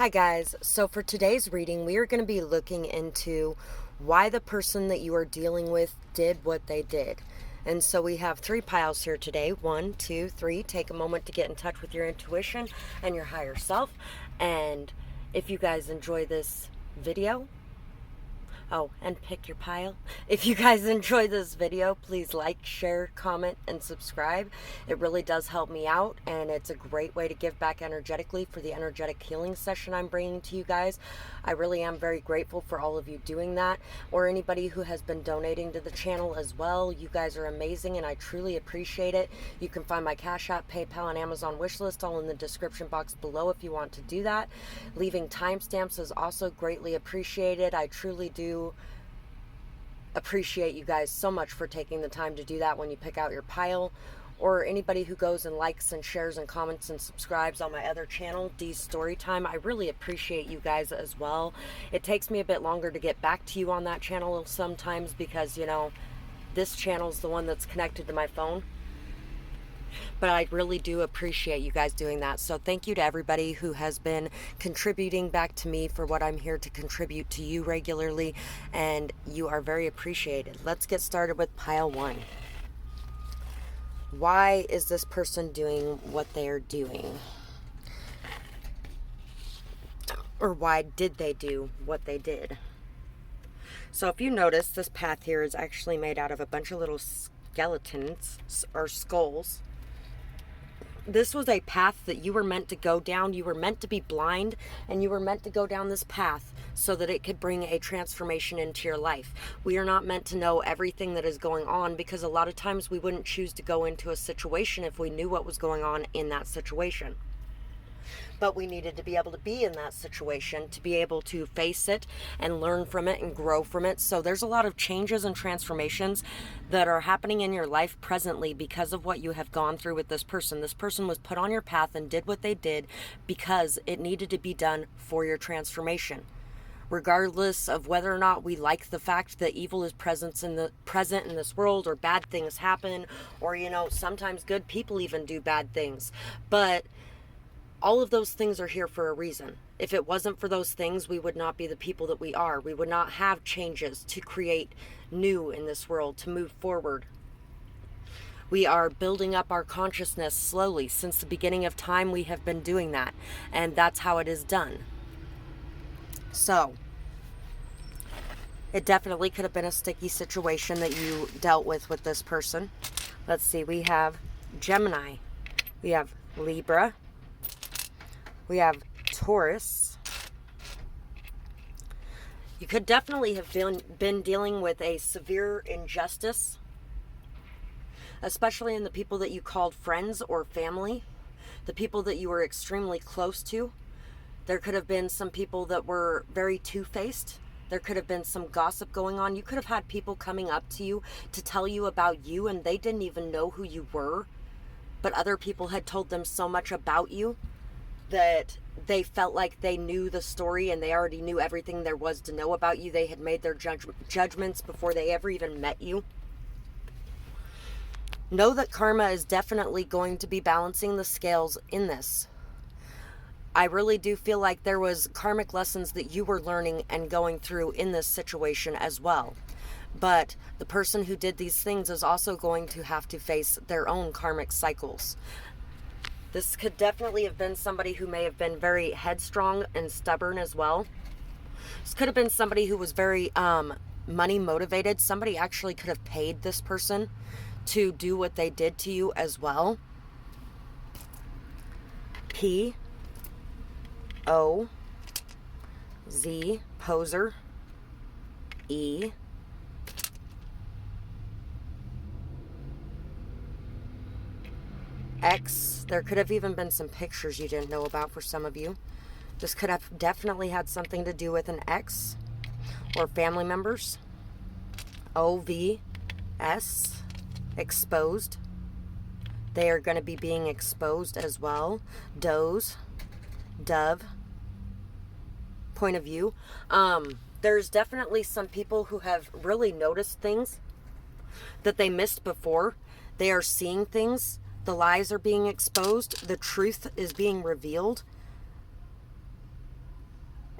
Hi guys, so for today's reading we are going to be looking into why the person that you are dealing with did what they did. And so we have 3 piles here today. 1, 2, 3. Take a moment to get in touch with your intuition and your higher self. And if you guys enjoy this video, and pick your pile. If you guys enjoy this video, please like, share, comment, and subscribe. It really does help me out, and it's a great way to give back energetically for the energetic healing session I'm bringing to you guys. I really am very grateful for all of you doing that, or anybody who has been donating to the channel as well. You guys are amazing, and I truly appreciate it. You can find my Cash App, PayPal, and Amazon wish list all in the description box below if you want to do that. Leaving timestamps is also greatly appreciated. I truly do appreciate you guys so much for taking the time to do that when you pick out your pile, or anybody who goes and likes and shares and comments and subscribes on my other channel, Dee's Storytime. I really appreciate you guys as well. It takes me a bit longer to get back to you on that channel sometimes because, you know, this channel's the one that's connected to my phone. But I really do appreciate you guys doing that. So thank you to everybody who has been contributing back to me for what I'm here to contribute to you regularly. And you are very appreciated. Let's get started with pile 1. Why is this person doing what they are doing? Or why did they do what they did? So if you notice, this path here is actually made out of a bunch of little skeletons or skulls. This was a path that you were meant to go down. You were meant to be blind, and you were meant to go down this path so that it could bring a transformation into your life. We are not meant to know everything that is going on, because a lot of times we wouldn't choose to go into a situation if we knew what was going on in that situation. But we needed to be able to be in that situation to be able to face it and learn from it and grow from it. So there's a lot of changes and transformations that are happening in your life presently because of what you have gone through with this person. This person was put on your path and did what they did because it needed to be done for your transformation. Regardless of whether or not we like the fact that evil is present in this world, or bad things happen, or, you know, sometimes good people even do bad things. But all of those things are here for a reason. If it wasn't for those things, we would not be the people that we are. We would not have changes to create new in this world, to move forward. We are building up our consciousness slowly. Since the beginning of time, we have been doing that. And that's how it is done. So, it definitely could have been a sticky situation that you dealt with this person. Let's see, we have Gemini. We have Libra. We have Taurus. You could definitely have been dealing with a severe injustice, especially in the people that you called friends or family, the people that you were extremely close to. There could have been some people that were very two-faced. There could have been some gossip going on. You could have had people coming up to you to tell you about you, and they didn't even know who you were, but other people had told them so much about you that they felt like they knew the story and they already knew everything there was to know about you. They had made their judgments before they ever even met you. Know that karma is definitely going to be balancing the scales in this. I really do feel like there was karmic lessons that you were learning and going through in this situation as well. But the person who did these things is also going to have to face their own karmic cycles. This could definitely have been somebody who may have been very headstrong and stubborn as well. This could have been somebody who was very money motivated. Somebody actually could have paid this person to do what they did to you as well. P O Z, poser. E X. There could have even been some pictures you didn't know about for some of you. This could have definitely had something to do with an ex or family members. OVS, exposed. They are going to be being exposed as well. Doze, dove, point of view. There's definitely some people who have really noticed things that they missed before. They are seeing things. The lies are being exposed. The truth is being revealed.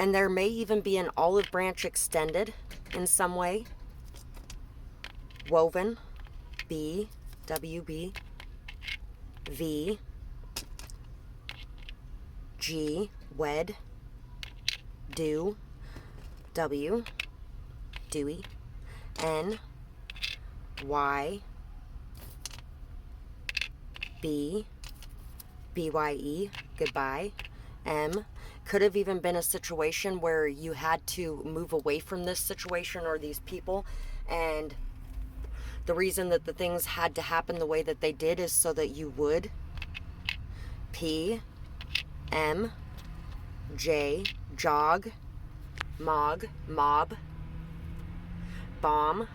And there may even be an olive branch extended in some way. Woven, B, W-B, V, G, wed, do, W, dewy, N, Y, B, B-Y-E, goodbye, M. Could have even been a situation where you had to move away from this situation or these people, and the reason that the things had to happen the way that they did is so that you would. P, M, J, jog, mog, mob, bomb,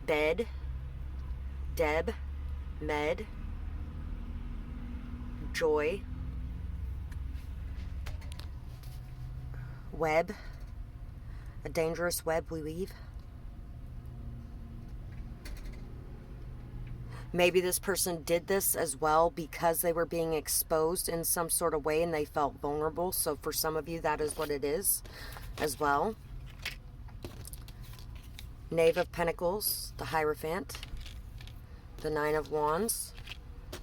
bed, deb, med, joy, web, a dangerous web we weave. Maybe this person did this as well because they were being exposed in some sort of way and they felt vulnerable. So for some of you, that is what it is as well. Knave of Pentacles, the Hierophant, the Nine of Wands,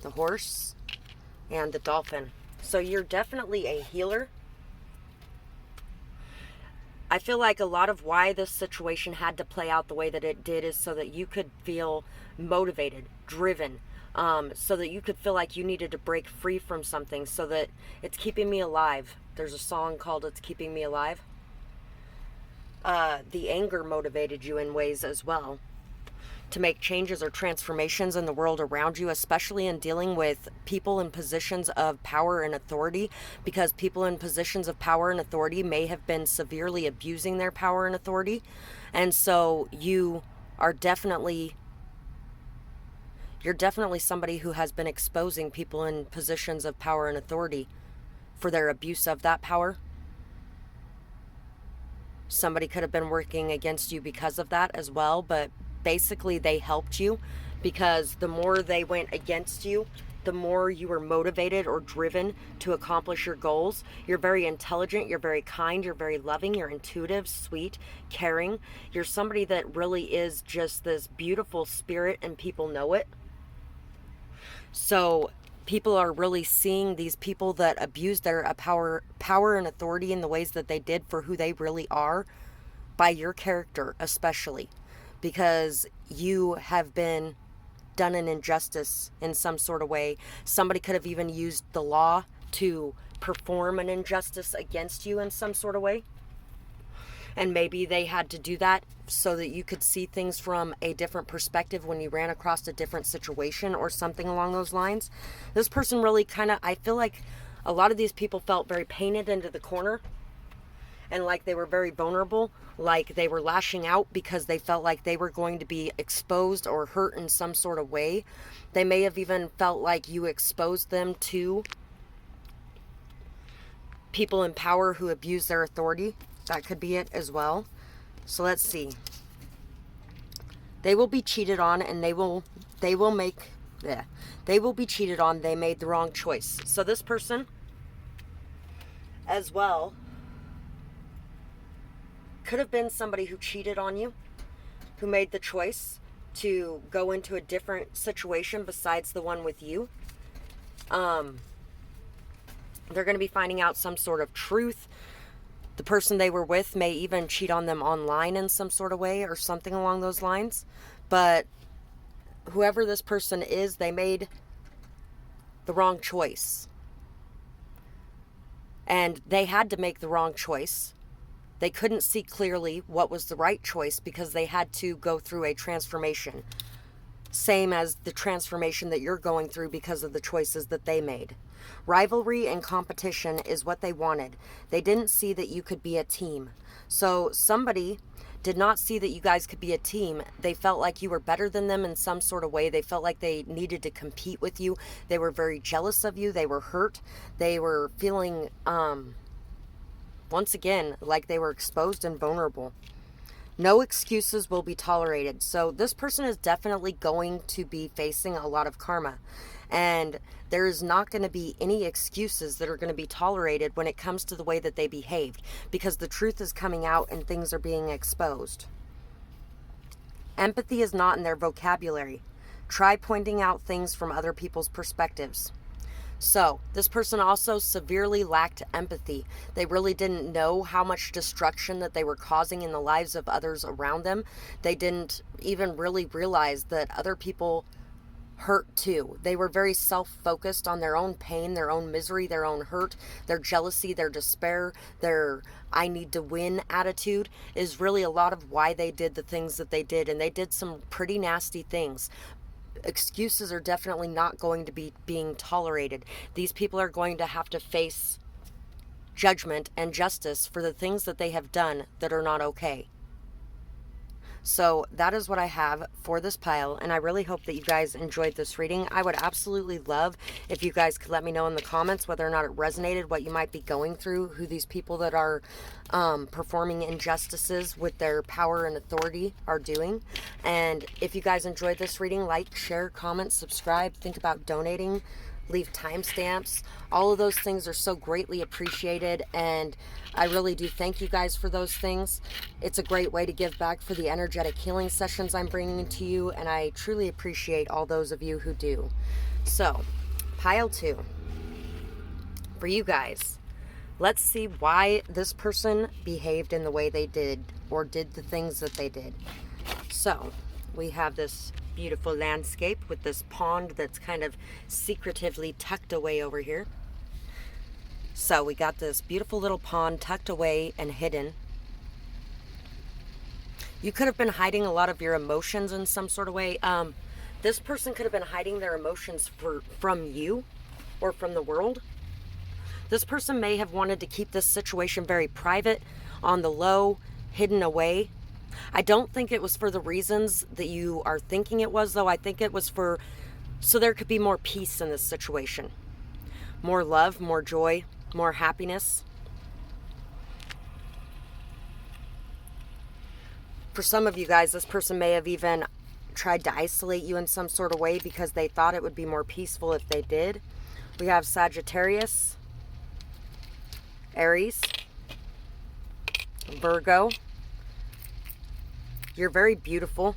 the Horse, and the Dolphin. So you're definitely a healer. I feel like a lot of why this situation had to play out the way that it did is so that you could feel motivated, driven, so that you could feel like you needed to break free from something, so that it's keeping me alive. There's a song called It's Keeping Me Alive. The anger motivated you in ways as well to make changes or transformations in the world around you, especially in dealing with people in positions of power and authority, because people in positions of power and authority may have been severely abusing their power and authority. And so you're definitely somebody who has been exposing people in positions of power and authority for their abuse of that power. Somebody could have been working against you because of that as well, but basically they helped you, because the more they went against you, the more you were motivated or driven to accomplish your goals. You're very intelligent, you're very kind, you're very loving, you're intuitive, sweet, caring. You're somebody that really is just this beautiful spirit, and people know it. So people are really seeing these people that abuse their power and authority in the ways that they did for who they really are, by your character especially, because you have been done an injustice in some sort of way. Somebody could have even used the law to perform an injustice against you in some sort of way. And maybe they had to do that so that you could see things from a different perspective when you ran across a different situation or something along those lines. This person really I feel like a lot of these people felt very painted into the corner, and like they were very vulnerable, like they were lashing out because they felt like they were going to be exposed or hurt in some sort of way. They may have even felt like you exposed them to people in power who abuse their authority. That could be it as well. So let's see. They will be cheated on, and they will be cheated on. They made the wrong choice. So this person as well could have been somebody who cheated on you, who made the choice to go into a different situation besides the one with you. They're going to be finding out some sort of truth. The person they were with may even cheat on them online in some sort of way or something along those lines. But whoever this person is, they made the wrong choice. And they had to make the wrong choice. They couldn't see clearly what was the right choice because they had to go through a transformation. Same as the transformation that you're going through because of the choices that they made. Rivalry and competition is what they wanted. They didn't see that you could be a team. So somebody did not see that you guys could be a team. They felt like you were better than them in some sort of way. They felt like they needed to compete with you. They were very jealous of you. They were hurt. They were feeling, once again, like they were exposed and vulnerable. No excuses will be tolerated. So this person is definitely going to be facing a lot of karma. And there is not going to be any excuses that are going to be tolerated when it comes to the way that they behaved, because the truth is coming out and things are being exposed. Empathy is not in their vocabulary. Try pointing out things from other people's perspectives. So, this person also severely lacked empathy. They really didn't know how much destruction that they were causing in the lives of others around them. They didn't even really realize that other people hurt too. They were very self-focused on their own pain, their own misery, their own hurt, their jealousy, their despair, their I need to win attitude is really a lot of why they did the things that they did. And they did some pretty nasty things. Excuses are definitely not going to be being tolerated. These people are going to have to face judgment and justice for the things that they have done that are not okay. So that is what I have for this pile, and I really hope that you guys enjoyed this reading. I would absolutely love if you guys could let me know in the comments whether or not it resonated, what you might be going through, who these people that are performing injustices with their power and authority are doing. And if you guys enjoyed this reading, like, share, comment, subscribe, think about donating, leave timestamps. All of those things are so greatly appreciated, and I really do thank you guys for those things. It's a great way to give back for the energetic healing sessions I'm bringing to you, and I truly appreciate all those of you who do. So, pile 2. For you guys, let's see why this person behaved in the way they did, or did the things that they did. So, we have this beautiful landscape with this pond that's kind of secretively tucked away over here. So we got this beautiful little pond tucked away and hidden. You could have been hiding a lot of your emotions in some sort of way. This person could have been hiding their emotions from you or from the world. This person may have wanted to keep this situation very private, on the low, hidden away. I don't think it was for the reasons that you are thinking it was, though. I think it was so there could be more peace in this situation. More love, more joy, more happiness. For some of you guys, this person may have even tried to isolate you in some sort of way because they thought it would be more peaceful if they did. We have Sagittarius, Aries, Virgo. You're very beautiful.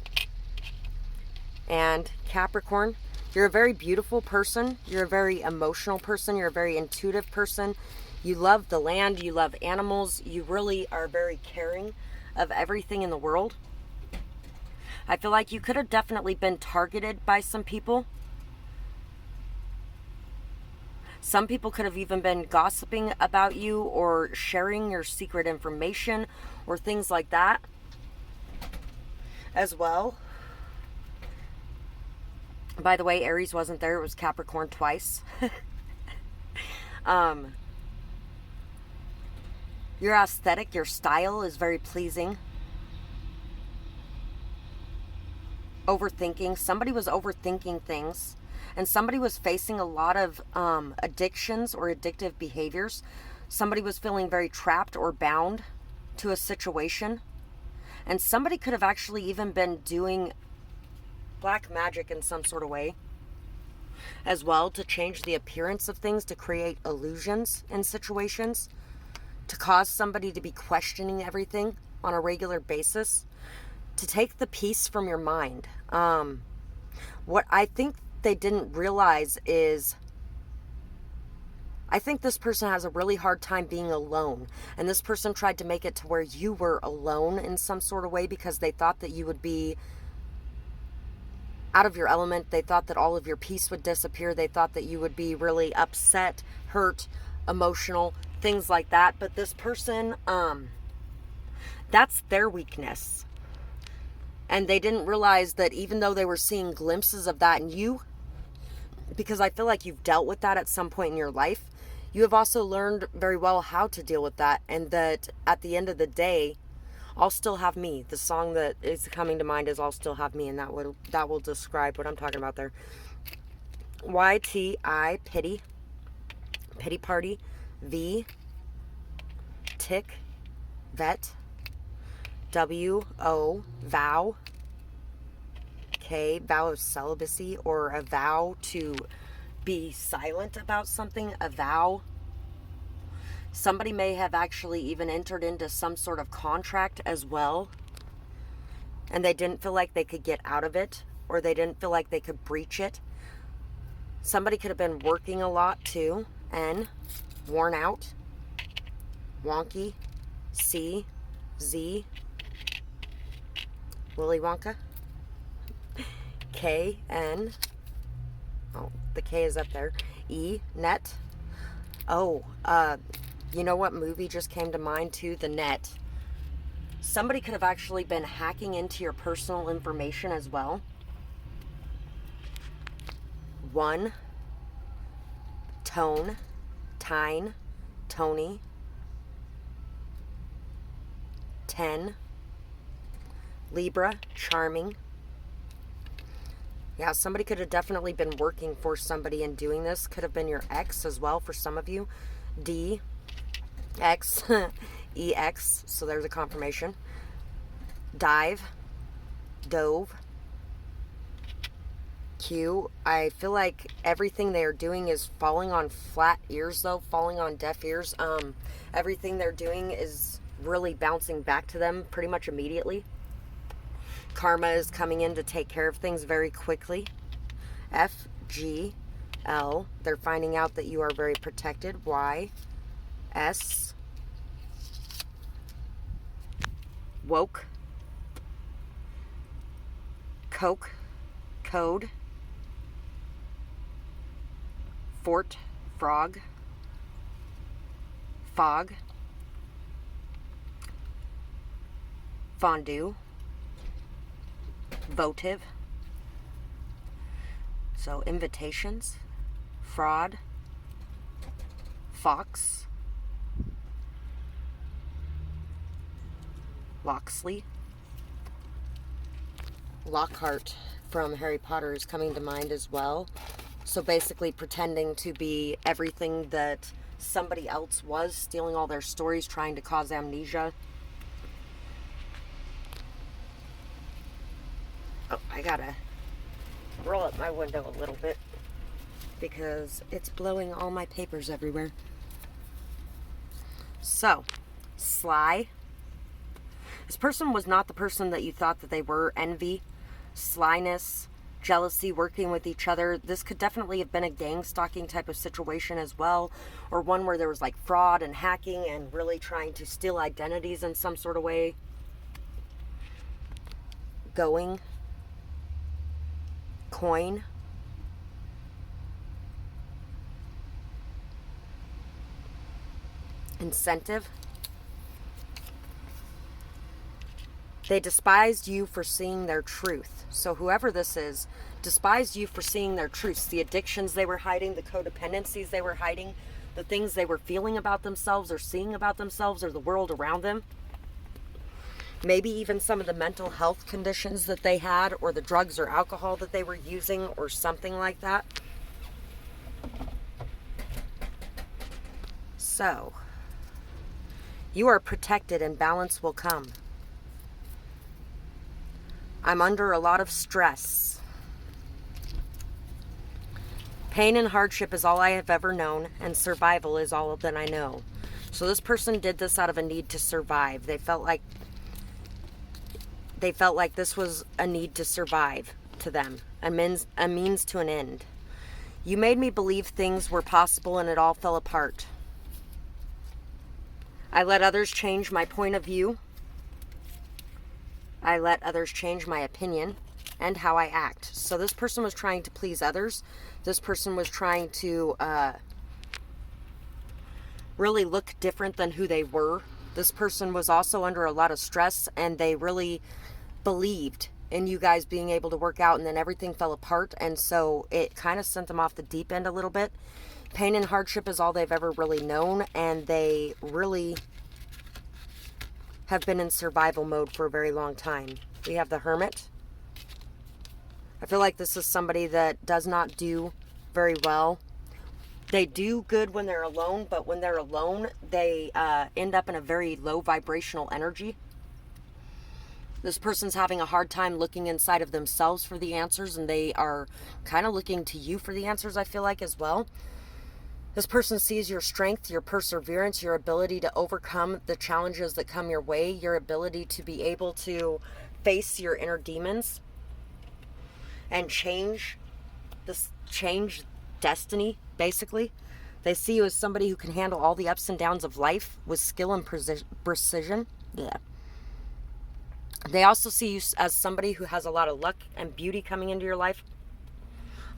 And Capricorn, you're a very beautiful person. You're a very emotional person. You're a very intuitive person. You love the land. You love animals. You really are very caring of everything in the world. I feel like you could have definitely been targeted by some people. Some people could have even been gossiping about you or sharing your secret information or things like that as well. By the way, Aries wasn't there. It was Capricorn twice. Your aesthetic, your style is very pleasing. Overthinking. Somebody was overthinking things. And somebody was facing a lot of addictions or addictive behaviors. Somebody was feeling very trapped or bound to a situation. And somebody could have actually even been doing black magic in some sort of way as well, to change the appearance of things, to create illusions in situations, to cause somebody to be questioning everything on a regular basis, to take the peace from your mind. What I think they didn't realize is, I think this person has a really hard time being alone. And this person tried to make it to where you were alone in some sort of way because they thought that you would be out of your element. They thought that all of your peace would disappear. They thought that you would be really upset, hurt, emotional, things like that. But this person, that's their weakness. And they didn't realize that even though they were seeing glimpses of that in you, because I feel like you've dealt with that at some point in your life, you have also learned very well how to deal with that, and that at the end of the day, I'll still have me. The song that is coming to mind is I'll still have me, and that will describe what I'm talking about there. YTI, pity, pity party. V, tick, vet. WO, vow. K, vow of celibacy, or a vow to be silent about something, a vow. Somebody may have actually even entered into some sort of contract as well, and they didn't feel like they could get out of it, or they didn't feel like they could breach it. Somebody could have been working a lot too. N, worn out. Wonky, C, Z, Willy Wonka. K, N, oh, the K is up there. E, net. Oh, you know what movie just came to mind too? The Net. Somebody could have actually been hacking into your personal information as well. 1, Tone, Tine, Tony. 10, Libra, charming. Yeah, somebody could have definitely been working for somebody and doing this. Could have been your ex as well for some of you. D, X, EX, so there's a confirmation. Dive, dove. Q, I feel like everything they are doing is falling on flat ears though, falling on deaf ears. Everything they're doing is really bouncing back to them pretty much immediately. Karma is coming in to take care of things very quickly. F, G, L, they're finding out that you are very protected. Y, S, woke, Coke, code, fort, frog, fog, fondue, votive, so invitations, fraud, fox, Locksley, Lockhart from Harry Potter is coming to mind as well. So basically pretending to be everything that somebody else was, stealing all their stories, trying to cause amnesia. Oh, I gotta roll up my window a little bit because it's blowing all my papers everywhere. So, sly. This person was not the person that you thought that they were. Envy, slyness, jealousy, working with each other. This could definitely have been a gang stalking type of situation as well, or one where there was like fraud and hacking and really trying to steal identities in some sort of way. Going, coin, incentive. They despised you for seeing their truth. So whoever this is despised you for seeing their truths, the addictions they were hiding, the codependencies they were hiding, the things they were feeling about themselves or seeing about themselves or the world around them. Maybe even some of the mental health conditions that they had, or the drugs or alcohol that they were using, or something like that. So, you are protected and balance will come. I'm under a lot of stress. Pain and hardship is all I have ever known, and survival is all that I know. So this person did this out of a need to survive. They felt like this was a need to survive to them, a means to an end. You made me believe things were possible and it all fell apart. I let others change my point of view. I let others change my opinion and how I act. So this person was trying to please others. This person was trying to really look different than who they were. This person was also under a lot of stress, and they really believed in you guys being able to work out, and then everything fell apart, and so it kind of sent them off the deep end a little bit. Pain and hardship is all they've ever really known, and they really have been in survival mode for a very long time. We have the Hermit. I feel like this is somebody that does not do very well. They do good when they're alone, but when they're alone, they end up in a very low vibrational energy. This person's having a hard time looking inside of themselves for the answers, and they are kind of looking to you for the answers, I feel like, as well. This person sees your strength, your perseverance, your ability to overcome the challenges that come your way, your ability to be able to face your inner demons and change destiny, basically. They see you as somebody who can handle all the ups and downs of life with skill and precision. Yeah. They also see you as somebody who has a lot of luck and beauty coming into your life.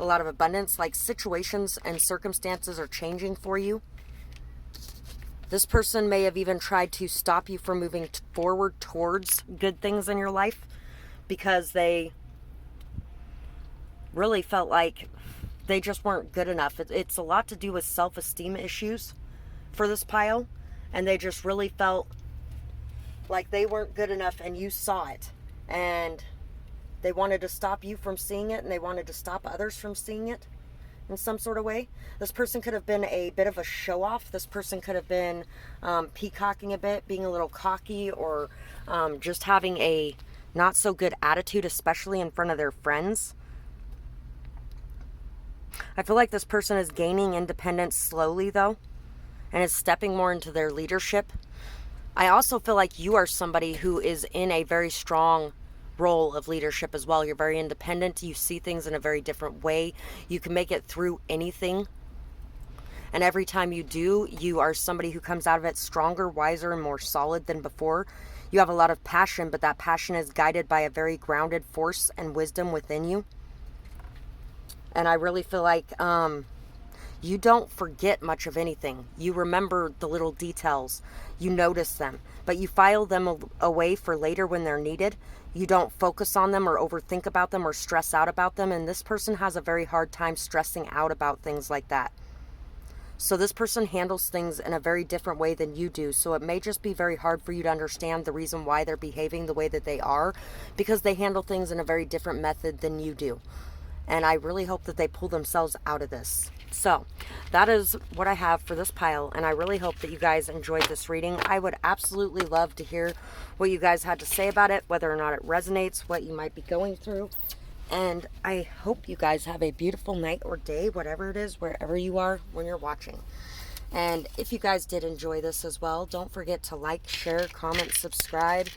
A lot of abundance, like situations and circumstances are changing for you. This person may have even tried to stop you from moving forward towards good things in your life because they really felt like they just weren't good enough. It's a lot to do with self-esteem issues for this pile, and they just really felt like they weren't good enough, and you saw it, and they wanted to stop you from seeing it, and they wanted to stop others from seeing it in some sort of way. This person could have been a bit of a show-off. This person could have been peacocking a bit, being a little cocky, or just having a not so good attitude, especially in front of their friends. I feel like this person is gaining independence slowly, though, and is stepping more into their leadership. I also feel like you are somebody who is in a very strong role of leadership as well. You're very independent. You see things in a very different way. You can make it through anything. And every time you do, you are somebody who comes out of it stronger, wiser, and more solid than before. You have a lot of passion, but that passion is guided by a very grounded force and wisdom within you. And I really feel like you don't forget much of anything. You remember the little details. You notice them, but you file them away for later when they're needed. You don't focus on them or overthink about them or stress out about them. And this person has a very hard time stressing out about things like that. So this person handles things in a very different way than you do. So it may just be very hard for you to understand the reason why they're behaving the way that they are, because they handle things in a very different method than you do. And I really hope that they pull themselves out of this. So that is what I have for this pile, and I really hope that you guys enjoyed this reading. I would absolutely love to hear what you guys had to say about it, whether or not it resonates, what you might be going through. And I hope you guys have a beautiful night or day, whatever it is, wherever you are when you're watching. And if you guys did enjoy this as well, don't forget to like, share, comment, subscribe.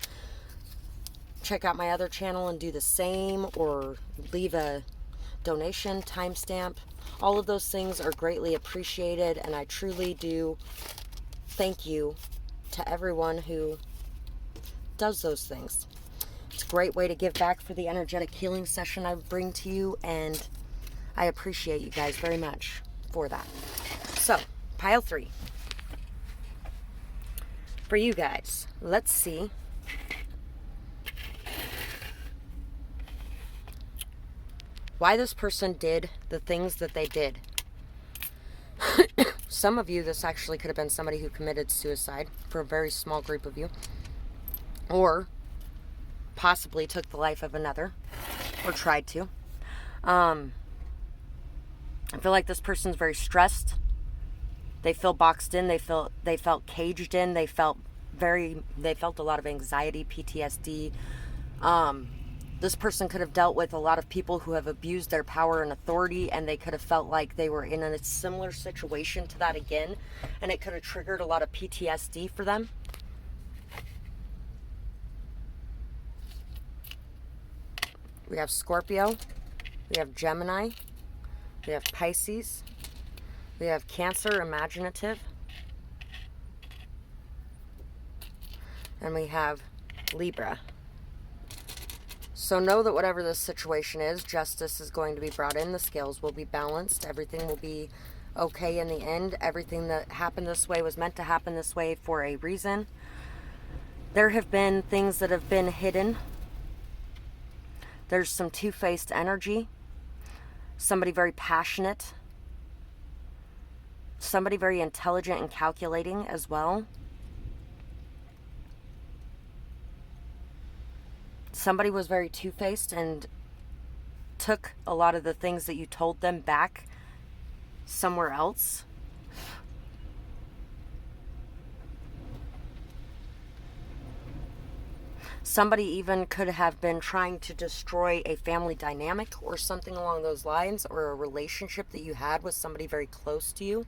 Check out my other channel and do the same, or leave a donation, timestamp. All of those things are greatly appreciated, and I truly do thank you to everyone who does those things. It's a great way to give back for the energetic healing session I bring to you, and I appreciate you guys very much for that. So, pile 3. For you guys, let's see why this person did the things that they did. Some of you, this actually could have been somebody who committed suicide, for a very small group of you. Or possibly took the life of another, or tried to. I feel like this person's very stressed. They feel boxed in. They felt caged in. They felt a lot of anxiety, PTSD. This person could have dealt with a lot of people who have abused their power and authority, and they could have felt like they were in a similar situation to that again, and it could have triggered a lot of PTSD for them. We have Scorpio, we have Gemini, we have Pisces, we have Cancer, imaginative, and we have Libra. So know that whatever this situation is, justice is going to be brought in. The scales will be balanced. Everything will be okay in the end. Everything that happened this way was meant to happen this way for a reason. There have been things that have been hidden. There's some two-faced energy. Somebody very passionate. Somebody very intelligent and calculating as well. Somebody was very two-faced and took a lot of the things that you told them back somewhere else. Somebody even could have been trying to destroy a family dynamic or something along those lines, or a relationship that you had with somebody very close to you.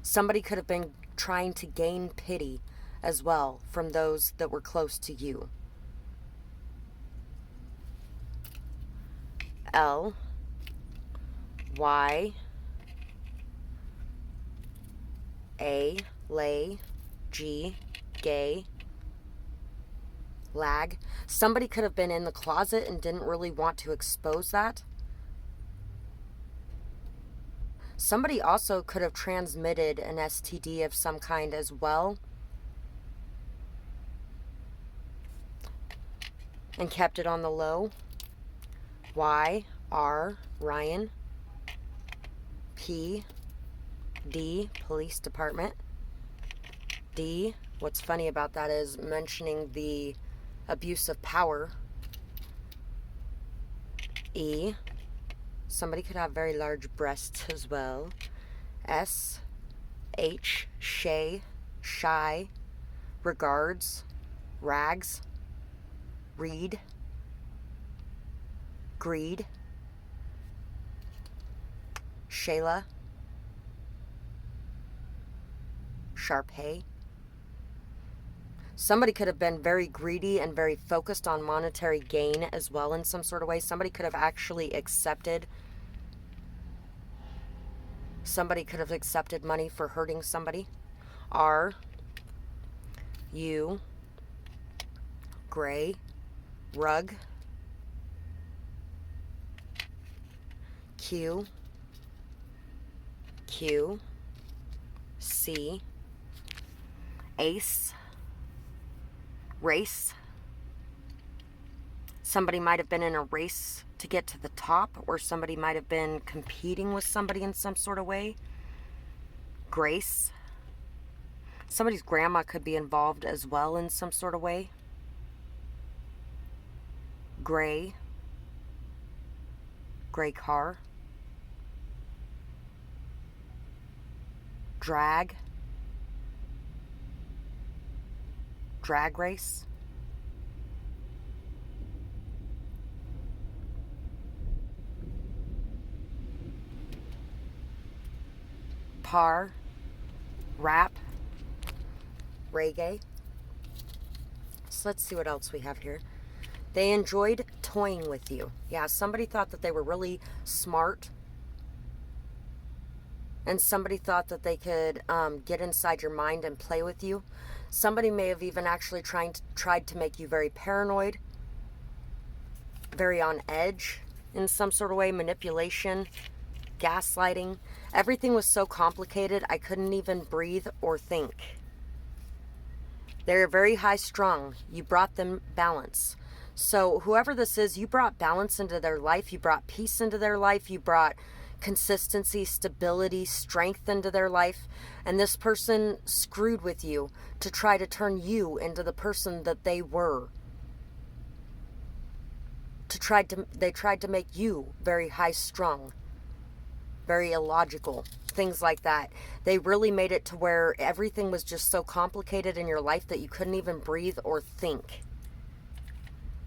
Somebody could have been trying to gain pity as well from those that were close to you. L, Y, A, lay, G, gay, lag. Somebody could have been in the closet and didn't really want to expose that. Somebody also could have transmitted an STD of some kind as well and kept it on the low. Y, R, Ryan. P, D, police department. D, what's funny about that is mentioning the abuse of power. E, somebody could have very large breasts as well. S, H, shay, shy, regards, rags, read, greed, Shayla, Sharpay. Somebody could have been very greedy and very focused on monetary gain as well in some sort of way. Somebody could have actually accepted. Somebody could have accepted money for hurting somebody. R, U, gray, rug, Q, Q, C, ace, race. Somebody might have been in a race to get to the top, or somebody might have been competing with somebody in some sort of way. Grace. Somebody's grandma could be involved as well in some sort of way. Gray. Gray car. Drag. Drag race. Par. Rap. Reggae. So let's see what else we have here. They enjoyed toying with you. Yeah, somebody thought that they were really smart. And somebody thought that they could get inside your mind and play with you. Somebody may have even actually tried to make you very paranoid, very on edge in some sort of way, manipulation, gaslighting. Everything was so complicated, I couldn't even breathe or think. They're very high strung. You brought them balance. So whoever this is, you brought balance into their life. You brought peace into their life. You brought consistency, stability, strength into their life. And this person screwed with you to try to turn you into the person that they were. They tried to make you very high strung, very illogical, things like that. They really made it to where everything was just so complicated in your life that you couldn't even breathe or think.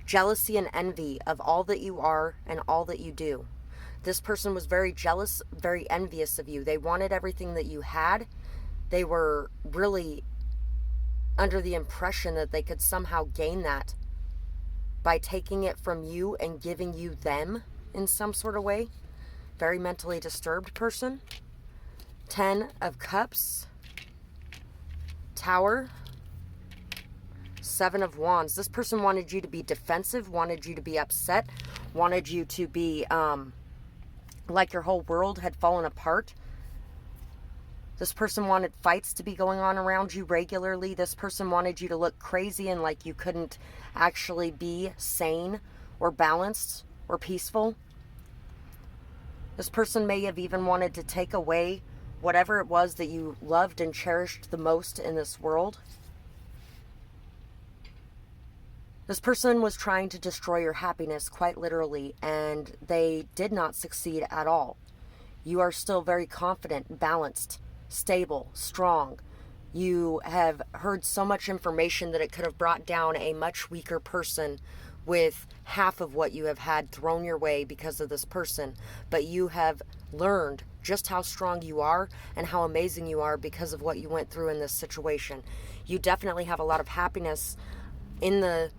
Jealousy and envy of all that you are and all that you do. This person was very jealous, very envious of you. They wanted everything that you had. They were really under the impression that they could somehow gain that by taking it from you and giving you them in some sort of way. Very mentally disturbed person. 10 of Cups. Tower. 7 of Wands. This person wanted you to be defensive, wanted you to be upset, wanted you to be like your whole world had fallen apart. This person wanted fights to be going on around you regularly. This person wanted you to look crazy and like you couldn't actually be sane or balanced or peaceful. This person may have even wanted to take away whatever it was that you loved and cherished the most in this world. This person was trying to destroy your happiness, quite literally, and they did not succeed at all. You are still very confident, balanced, stable, strong, You have heard so much information that it could have brought down a much weaker person with half of what you have had thrown your way because of this person. But you have learned just how strong you are and how amazing you are because of what you went through in this situation. You definitely have a lot of happiness in the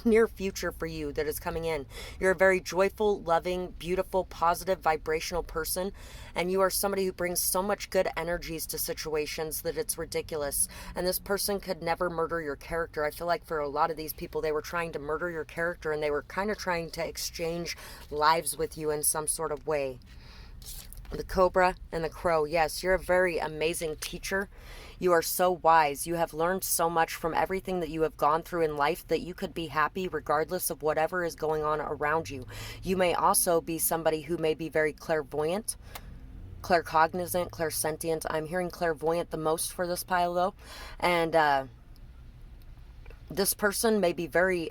near future for you that is coming in. You're a very joyful, loving, beautiful, positive, vibrational person, and you are somebody who brings so much good energies to situations that it's ridiculous. And this person could never murder your character. I feel like for a lot of these people, they were trying to murder your character, and they were kind of trying to exchange lives with you in some sort of way. The Cobra and the Crow. Yes, you're a very amazing teacher. You are so wise. You have learned so much from everything that you have gone through in life that you could be happy regardless of whatever is going on around you. You may also be somebody who may be very clairvoyant, claircognizant, clairsentient. I'm hearing clairvoyant the most for this pile though. And this person may be very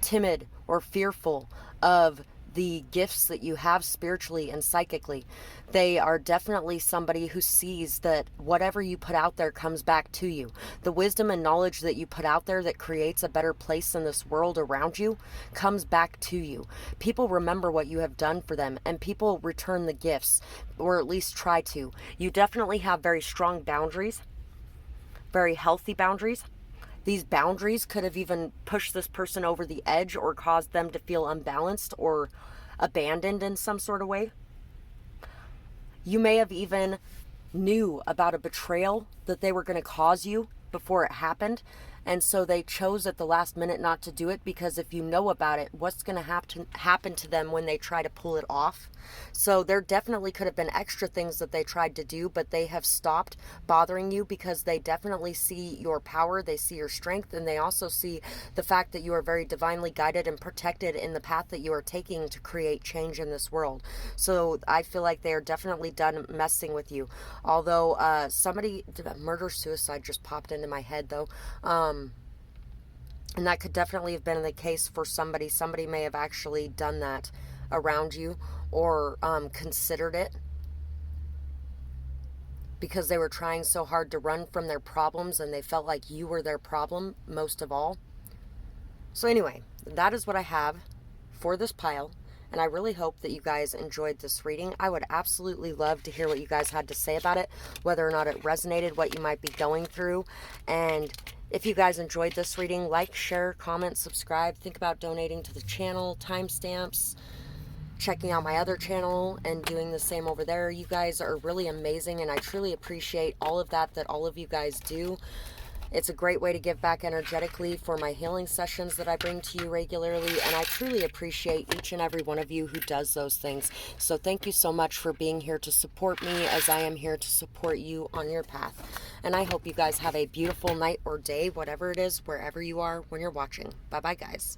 timid or fearful of the gifts that you have spiritually and psychically. They are definitely somebody who sees that whatever you put out there comes back to you. The wisdom and knowledge that you put out there that creates a better place in this world around you comes back to you. People remember what you have done for them, and people return the gifts, or at least try to. You definitely have very strong boundaries, very healthy boundaries. These boundaries could have even pushed this person over the edge or caused them to feel unbalanced or abandoned in some sort of way. You may have even knew about a betrayal that they were going to cause you before it happened, and so they chose at the last minute not to do it, because if you know about it, what's going to happen to them when they try to pull it off? So there definitely could have been extra things that they tried to do, but they have stopped bothering you because they definitely see your power, they see your strength, and they also see the fact that you are very divinely guided and protected in the path that you are taking to create change in this world. So I feel like they are definitely done messing with you. Although murder-suicide just popped into my head though. And that could definitely have been the case for somebody. Somebody may have actually done that around you, or considered it, because they were trying so hard to run from their problems and they felt like you were their problem most of all. So anyway, that is what I have for this pile, and I really hope that you guys enjoyed this reading. I would absolutely love to hear what you guys had to say about it, whether or not it resonated, what you might be going through. And if you guys enjoyed this reading, like, share, comment, subscribe. Think about donating to the channel, timestamps, checking out my other channel and doing the same over there. You guys are really amazing, and I truly appreciate all of that all of you guys do. It's a great way to give back energetically for my healing sessions that I bring to you regularly, and I truly appreciate each and every one of you who does those things. So thank you so much for being here to support me, as I am here to support you on your path. And I hope you guys have a beautiful night or day, whatever it is, wherever you are when you're watching. Bye-bye, guys.